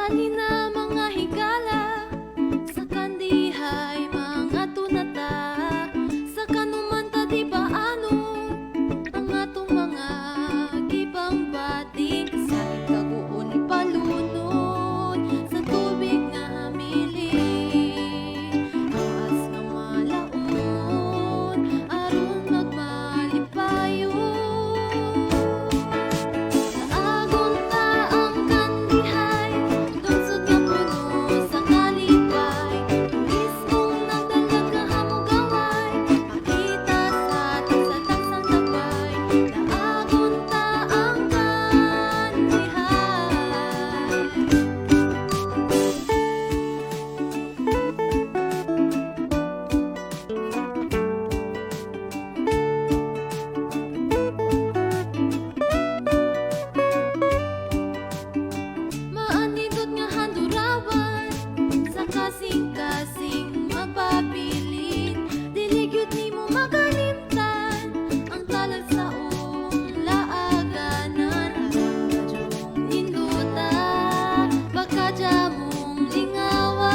Halina mga higala, sa kandihay mga tunata, sa kanumanta di ba ano, ang atong mga gibang bating, sa ikaguon palunod, sa tubig nga hamili, awas nga malaon, aron magmalipayon. Kasing-kasing mapabilin, diligyod ni mo magalimtan ang talag sa laaganan. Aron ka dyong ninduta, baka dyamong lingawan.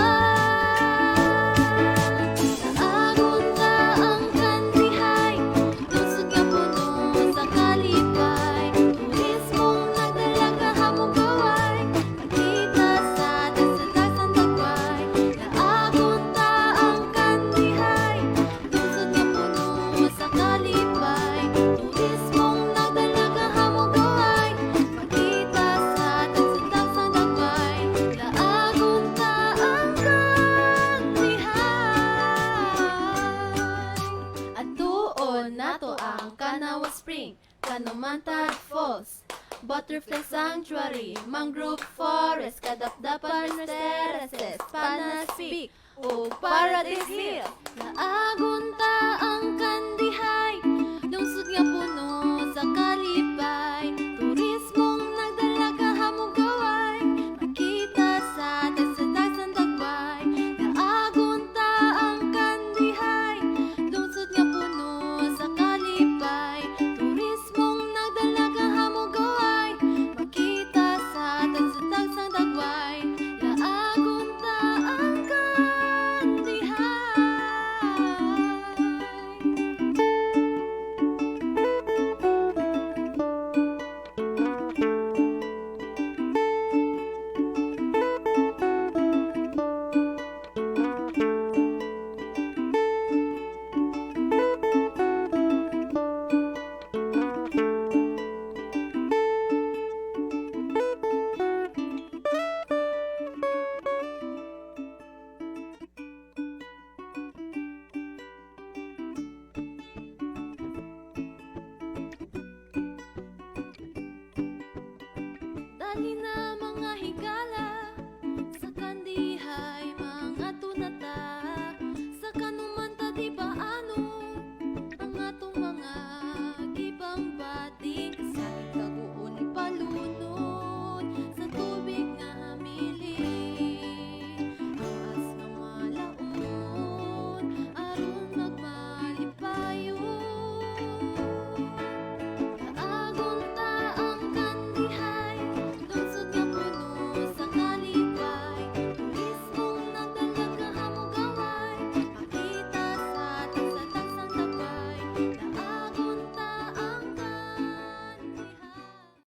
Naagon ka ang kandihay, lungsod nga puno sa kalipay, turismong nagdalaga hamong gaway, nakita sa dagsang dagway. Nato ang Kanawa Spring, Kanumantad Falls, Butterfly Sanctuary, Mangrove Forest, Kadapdapan Terraces, Panas Peak, ug Paradise Hill. Naagon